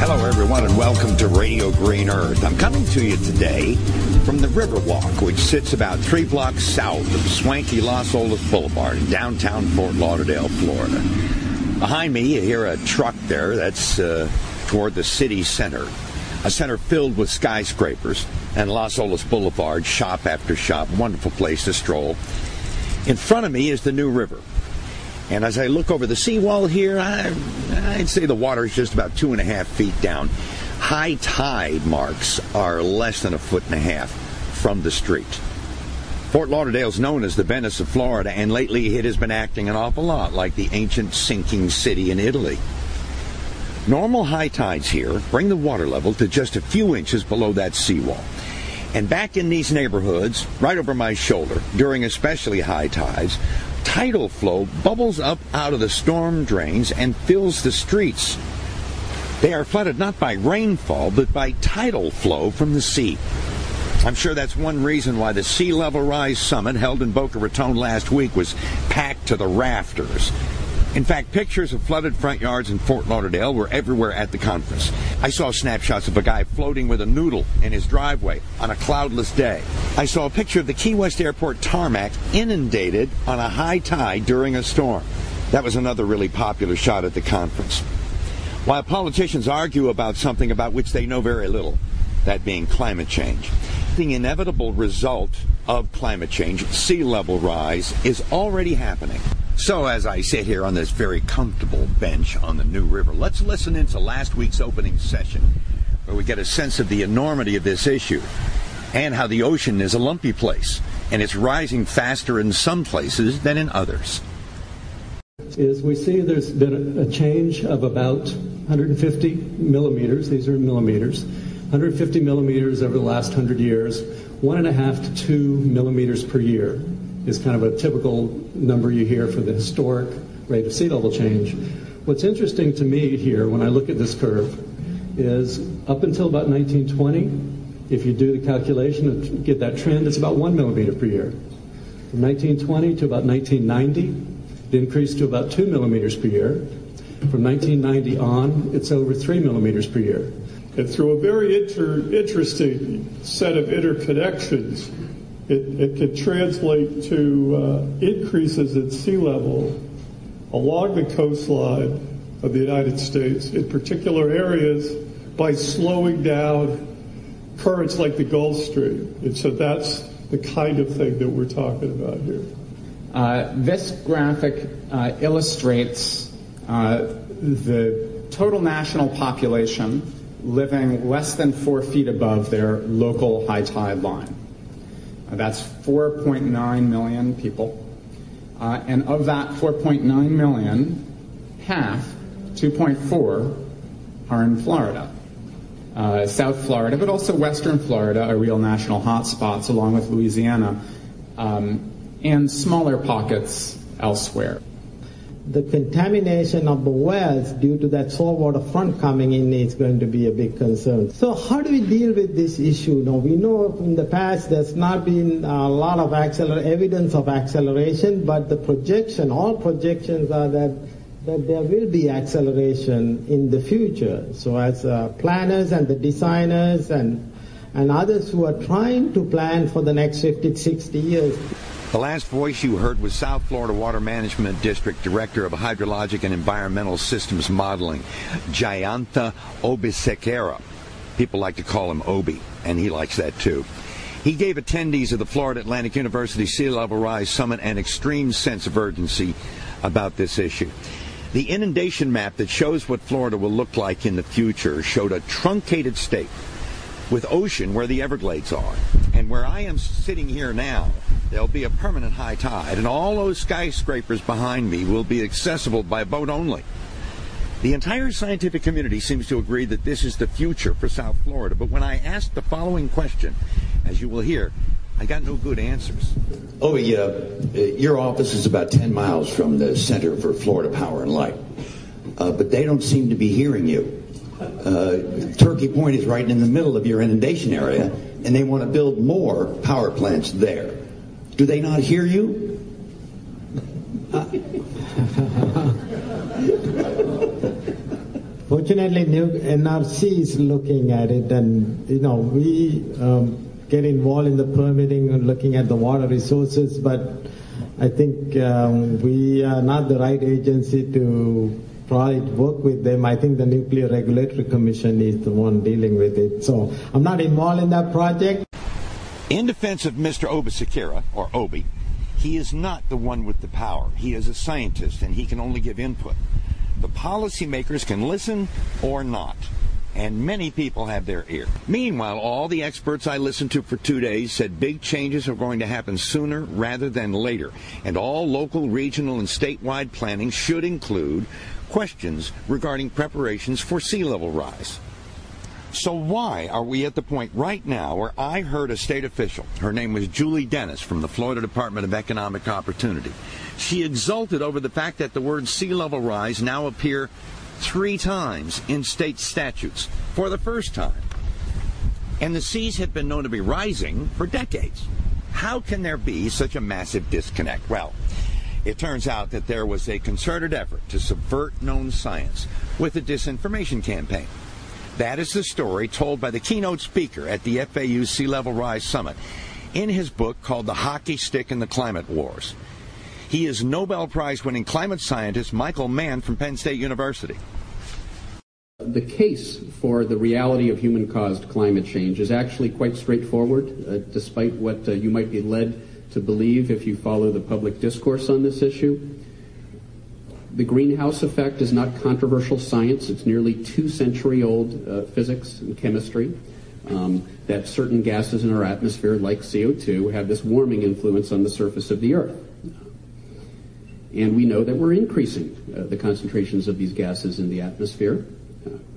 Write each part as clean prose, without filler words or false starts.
Hello, everyone, and welcome to Radio Green Earth. I'm coming to you today from the Riverwalk, which sits about 3 blocks south of swanky Los Olas Boulevard in downtown Fort Lauderdale, Florida. Behind me, you hear a truck there. That's toward the city center, a center filled with skyscrapers and Los Olas Boulevard, shop after shop, wonderful place to stroll. In front of me is the New River. And as I look over the seawall here, I'd say the water is just about 2.5 feet down. High tide marks are less than 1.5 feet from the street. Fort Lauderdale is known as the Venice of Florida, and lately it has been acting an awful lot like the ancient sinking city in Italy. Normal high tides here bring the water level to just a few inches below that seawall. And back in these neighborhoods, right over my shoulder, during especially high tides, tidal flow bubbles up out of the storm drains and fills the streets. They are flooded not by rainfall, but by tidal flow from the sea. I'm sure that's one reason why the Sea Level Rise Summit held in Boca Raton last week was packed to the rafters. In fact, pictures of flooded front yards in Fort Lauderdale were everywhere at the conference. I saw snapshots of a guy floating with a noodle in his driveway on a cloudless day. I saw a picture of the Key West Airport tarmac inundated on a high tide during a storm. That was another really popular shot at the conference. While politicians argue about something about which they know very little, that being climate change, the inevitable result of climate change, sea level rise, is already happening. So as I sit here on this very comfortable bench on the New River, let's listen into last week's opening session, where we get a sense of the enormity of this issue and how the ocean is a lumpy place, and it's rising faster in some places than in others. Is we see there's been a change of about 150 millimeters, these are millimeters, 150 millimeters over the last 100 years, 1.5 to 2 millimeters per year is kind of a typical number you hear for the historic rate of sea level change. What's interesting to me here when I look at this curve is up until about 1920, if you do the calculation and get that trend, it's about 1 millimeter per year. From 1920 to about 1990, it increased to about 2 millimeters per year. From 1990 on, it's over 3 millimeters per year. And through a very interesting set of interconnections, it can translate to increases in sea level along the coastline of the United States, in particular areas, by slowing down currents like the Gulf Stream. And so that's the kind of thing that we're talking about here. This graphic illustrates the total national population living less than 4 feet above their local high tide line. That's 4.9 million people. And of that 4.9 million, half, 2.4, are in Florida. South Florida, but also Western Florida are real national hotspots, along with Louisiana, and smaller pockets elsewhere. The contamination of the wells due to that saltwater front coming in is going to be a big concern. So how do we deal with this issue? Now, we know in the past there's not been a lot of evidence of acceleration, but the projection, all projections are that there will be acceleration in the future. So as planners and the designers and others who are trying to plan for the next 50, 60 years. The last voice you heard was South Florida Water Management District Director of Hydrologic and Environmental Systems Modeling, Jayanta Obisekera. People like to call him Obi, and he likes that too. He gave attendees of the Florida Atlantic University Sea Level Rise Summit an extreme sense of urgency about this issue. The inundation map that shows what Florida will look like in the future showed a truncated state with ocean where the Everglades are. And where I am sitting here now, there'll be a permanent high tide, and all those skyscrapers behind me will be accessible by boat only. The entire scientific community seems to agree that this is the future for South Florida, but when I asked the following question, as you will hear, I got no good answers. Your office is about 10 miles from the Center for Florida Power and Light, but they don't seem to be hearing you. Turkey Point is right in the middle of your inundation area, and they want to build more power plants there. Do they not hear you? Fortunately, new NRC is looking at it, and we get involved in the permitting and looking at the water resources, but I think we are not the right agency to probably work with them. I think the Nuclear Regulatory Commission is the one dealing with it. So I'm not involved in that project. In defense of Mr. Obasakira, or Obi, he is not the one with the power. He is a scientist, and he can only give input. The policymakers can listen or not, and many people have their ear. Meanwhile, all the experts I listened to for 2 days said big changes are going to happen sooner rather than later, and all local, regional, and statewide planning should include questions regarding preparations for sea level rise. So why are we at the point right now where I heard a state official, her name was Julie Dennis from the Florida Department of Economic Opportunity. She exulted over the fact that the words sea level rise now appear 3 times in state statutes for the first time. And the seas have been known to be rising for decades. How can there be such a massive disconnect? Well, it turns out that there was a concerted effort to subvert known science with a disinformation campaign. That is the story told by the keynote speaker at the FAU Sea Level Rise Summit in his book called The Hockey Stick and the Climate Wars. He is Nobel Prize-winning climate scientist Michael Mann from Penn State University. The case for the reality of human-caused climate change is actually quite straightforward, despite what you might be led to believe if you follow the public discourse on this issue. The greenhouse effect is not controversial science. It's nearly 2-century-old physics and chemistry, that certain gases in our atmosphere, like CO2, have this warming influence on the surface of the Earth. And we know that we're increasing the concentrations of these gases in the atmosphere.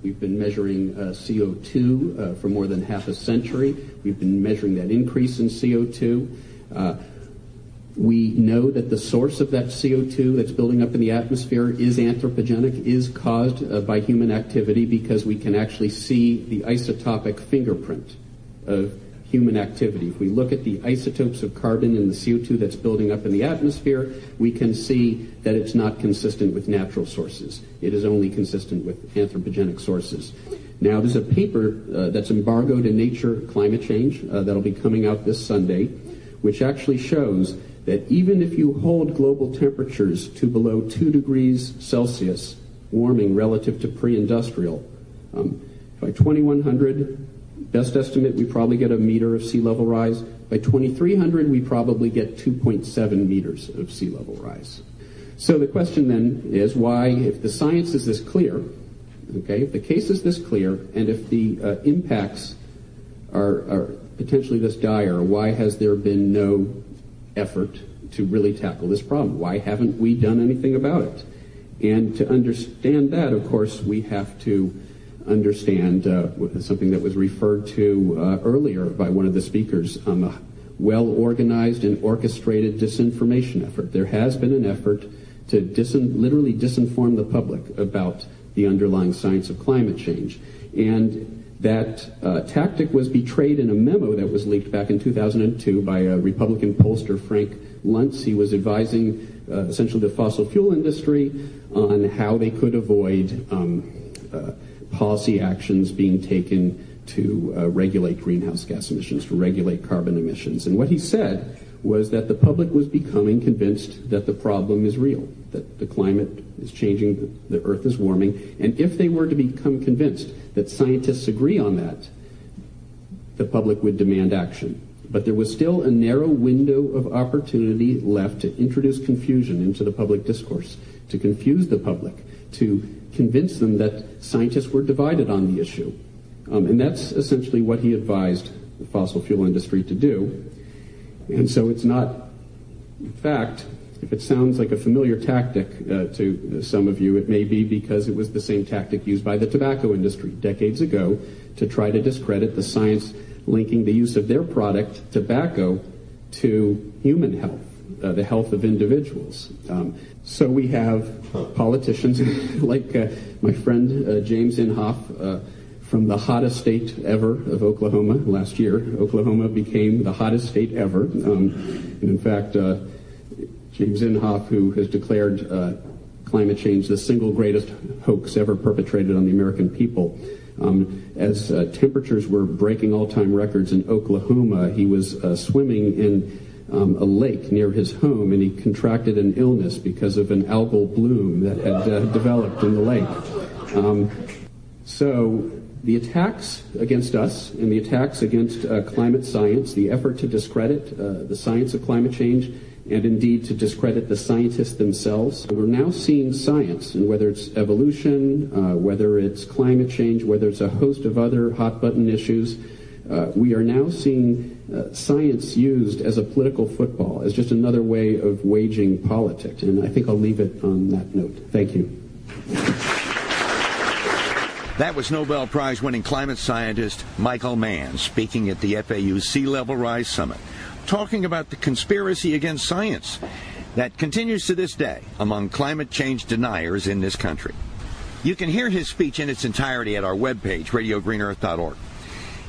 We've been measuring CO2 for more than half a century. We've been measuring that increase in CO2. We know that the source of that CO2 that's building up in the atmosphere is anthropogenic, is caused by human activity, because we can actually see the isotopic fingerprint of human activity. If we look at the isotopes of carbon in the CO2 that's building up in the atmosphere, we can see that it's not consistent with natural sources. It is only consistent with anthropogenic sources. Now, there's a paper that's embargoed in Nature Climate Change that'll be coming out this Sunday, which actually shows that even if you hold global temperatures to below 2 degrees Celsius warming relative to pre-industrial, by 2100, best estimate, we probably get a meter of sea level rise. By 2300, we probably get 2.7 meters of sea level rise. So the question then is why, if the science is this clear, okay, if the case is this clear, and if the impacts are potentially this dire, why has there been no effort to really tackle this problem? Why haven't we done anything about it? And to understand that, of course, we have to understand something that was referred to earlier by one of the speakers, a well-organized and orchestrated disinformation effort. There has been an effort to literally disinform the public about the underlying science of climate change. And that tactic was betrayed in a memo that was leaked back in 2002 by a Republican pollster, Frank Luntz. He was advising essentially the fossil fuel industry on how they could avoid policy actions being taken to regulate greenhouse gas emissions, to regulate carbon emissions. And what he said was that the public was becoming convinced that the problem is real, that the climate is changing, the Earth is warming, and if they were to become convinced that scientists agree on that, the public would demand action. But there was still a narrow window of opportunity left to introduce confusion into the public discourse, to confuse the public, to convince them that scientists were divided on the issue. And that's essentially what he advised the fossil fuel industry to do. And so it's not, in fact, if it sounds like a familiar tactic to some of you, it may be because it was the same tactic used by the tobacco industry decades ago to try to discredit the science linking the use of their product, tobacco, to human health, the health of individuals. So we have politicians like my friend James Inhofe from the hottest state ever of Oklahoma. Last year, Oklahoma became the hottest state ever. And in fact, James Inhofe, who has declared climate change the single greatest hoax ever perpetrated on the American people. As temperatures were breaking all-time records in Oklahoma, he was swimming in a lake near his home, and he contracted an illness because of an algal bloom that had developed in the lake. So the attacks against us and the attacks against climate science, the effort to discredit the science of climate change, and indeed to discredit the scientists themselves. We're now seeing science, and whether it's evolution, whether it's climate change, whether it's a host of other hot-button issues, we are now seeing science used as a political football, as just another way of waging politics. And I think I'll leave it on that note. Thank you. That was Nobel Prize-winning climate scientist Michael Mann speaking at the FAU Sea Level Rise Summit, talking about the conspiracy against science that continues to this day among climate change deniers in this country. You can hear his speech in its entirety at our webpage, radiogreenearth.org.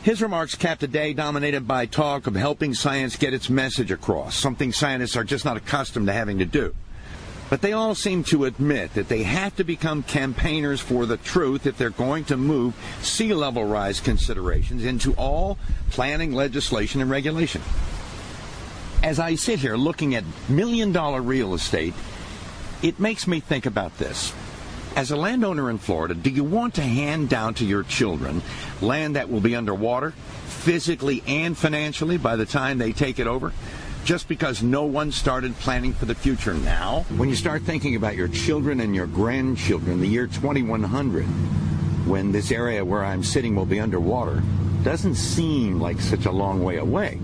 His remarks capped a day dominated by talk of helping science get its message across, something scientists are just not accustomed to having to do. But they all seem to admit that they have to become campaigners for the truth if they're going to move sea level rise considerations into all planning, legislation, and regulation. As I sit here looking at million-dollar real estate, it makes me think about this. As a landowner in Florida, do you want to hand down to your children land that will be underwater, physically and financially, by the time they take it over? Just because no one started planning for the future now? When you start thinking about your children and your grandchildren, the year 2100, when this area where I'm sitting will be underwater, doesn't seem like such a long way away.